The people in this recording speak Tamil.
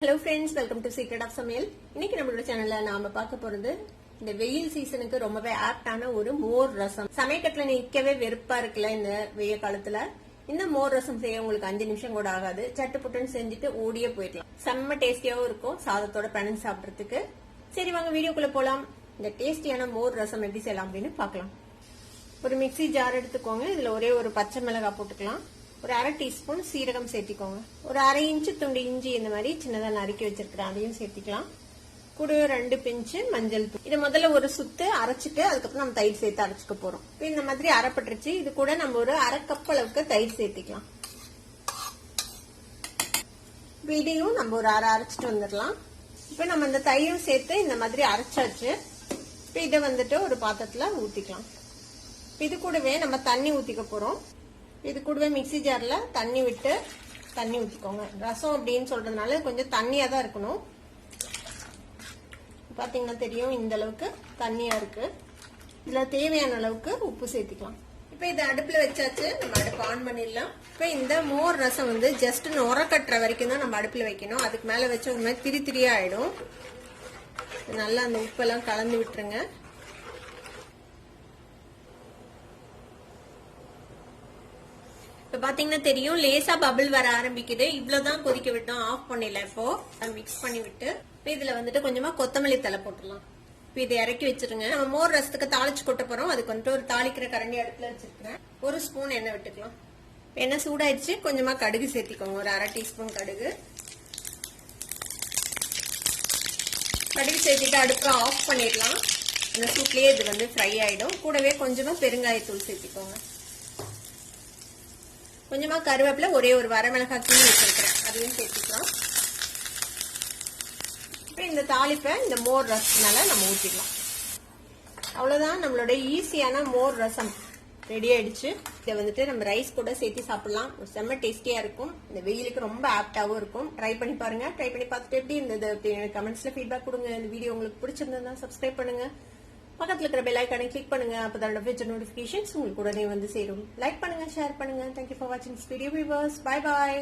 Hello friends, welcome to secret of Samayal. இன்னைக்கு நம்மளோட சேனல்ல நாம பார்க்க போறது இந்த வெயில் சீசனுக்கு ரொம்பவே ஆப்டான ஒரு மோர் ரசம். சமையக்கட்டுல நிக்கவே வெறுப்பா இருக்குல்ல இந்த வெயில் காலத்துல. இந்த மோர் ரசம் செய்ய உங்களுக்கு 5 நிமிஷம் கூட ஆகாது. சட்டு புட்டுன்னு செஞ்சுட்டு ஓடியே போயிடலாம். செம்ம டேஸ்டியாவும் இருக்கும் சாதத்தோட பிணைஞ்சு சாப்பிடறதுக்கு. சரி வாங்க வீடியோக்குள்ள போலாம். இந்த டேஸ்டியான மோர் ரசம் எப்படி செய்யலாம் அப்படின்னு பார்க்கலாம். ஒரு மிக்சி ஜார் எடுத்துக்கோங்க. இதுல ஒரே ஒரு பச்சை மிளகாய் போட்டுக்கலாம். ஒரு 1/2 டீஸ்பூன் சீரகம் சேர்த்திக்கோங்க. ஒரு 1/2 இன்ச்சு துண்டு இஞ்சி இந்த மாதிரி சின்னதா நறுக்கி வச்சிருக்கிறேன், அதையும் சேர்த்திக்கலாம். கூட 2 பிஞ்சு மஞ்சள் தூள். இது முதல்ல ஒரு சுத்து அரைச்சிட்டு அதுக்கப்புறம் நம்ம தயிர் சேர்த்து அரைச்சிக்க போறோம். இந்த மாதிரி அரைப்பட்டுருச்சு. இது கூட நம்ம ஒரு 1/2 கப் அளவுக்கு தயிர் சேர்த்திக்கலாம். இதையும் நம்ம ஒரு அரைச்சிட்டு வந்துடலாம். இப்ப நம்ம இந்த தயிரும் சேர்த்து இந்த மாதிரி அரைச்சாச்சு. இப்ப இதை வந்துட்டு ஒரு பாத்திரத்துல ஊத்திக்கலாம். இது கூடவே நம்ம தண்ணி ஊத்திக்க போறோம். இது கூடவே மிக்சி ஜார்ல தண்ணி விட்டு தண்ணி ஊத்திக்கோங்க. ரசம் அப்படின்னு சொல்றதுனால கொஞ்சம் தண்ணியா தான் இருக்கணும். பாத்தீங்கன்னா தெரியும் இந்த அளவுக்கு தண்ணியா இருக்கு. இதுல தேவையான அளவுக்கு உப்பு சேர்த்துக்கலாம். இப்ப இதை அடுப்புல வச்சாச்சு. நம்ம அடுப்பு ஆன் பண்ணிடலாம். இப்ப இந்த மோர் ரசம் வந்து ஜஸ்ட் நுர கட்டுற வரைக்கும் தான் நம்ம அடுப்புல வைக்கணும். அதுக்கு மேல வச்ச ஒரு மாதிரி திரி திரியா ஆயிடும். நல்லா அந்த உப்பெல்லாம் கலந்து விட்டுருங்க. இப்ப பாத்தீங்கன்னா தெரியும் லேசா பபிள் வர ஆரம்பிக்குது. இவ்வளவுதான் கொதிக்க விட்டோம், ஆஃப் பண்ணிடல. இப்போ மிக்ஸ் பண்ணி விட்டு இதுல வந்துட்டு கொஞ்சமா கொத்தமல்லி தலை போட்டுடலாம். இப்ப இதை இறக்கி வச்சிருங்க. நம்ம மோர் ரசத்துக்கு தாளிச்சு கொட்ட போறோம். அதுக்கு வந்துட்டு ஒரு தாளிக்கிற கரண்டி அடுப்புல வச்சிருக்கிறேன். ஒரு ஸ்பூன் எண்ணெய் விட்டுக்கலாம். எண்ணெய் சூடாயிடுச்சு. கொஞ்சமா கடுகு சேர்த்திக்கோங்க. ஒரு 1/2 டீஸ்பூன் கடுகு. கடுகு சேர்த்துட்டு அடுப்பை ஆஃப் பண்ணிடலாம். இந்த சூட்லயே இது வந்து ஃப்ரை ஆயிடும். கூடவே கொஞ்சமா பெருங்காயத்தூள் சேர்த்திக்கோங்க. கொஞ்சமா கருவேப்பிலை, ஒரே ஒரு வரமிளகாய் தூள் வச்சிருக்கிறேன், அதையும் சேர்த்துக்கலாம். இந்த தாளிப்பை இந்த மோர் ரசம்னால நம்ம ஊற்றிக்கலாம். அவ்வளவுதான், நம்மளோட ஈஸியான மோர் ரசம் ரெடி ஆயிடுச்சு. இதை வந்துட்டு நம்ம ரைஸ் கூட சேர்த்து சாப்பிடலாம். ஒரு செம்ம டேஸ்டியா இருக்கும். இந்த வெயிலுக்கு ரொம்ப ஆப்டாவும் இருக்கும். ட்ரை பண்ணி பாருங்க. ட்ரை பண்ணி பார்த்துட்டு எப்படி இருந்தது அப்படின்னு கமெண்ட்ஸ்ல ஃபீட்பேக் கொடுங்க. இந்த வீடியோ உங்களுக்கு பிடிச்சிருந்தா சப்ஸ்கிரைப் பண்ணுங்க. பக்கத்துல இருக்கிற பெல் ஐகானை கிளிக் பண்ணுங்க. அப்பதான் ஃபியூச்சர் நோட்டிபிகேஷன்ஸ் உங்களுக்கு உடனே வந்து சேரும். லைக் பண்ணுங்க, ஷேர் பண்ணுங்க. தேங்க்யூ ஃபார் வாட்சிங் this video viewers. Bye bye.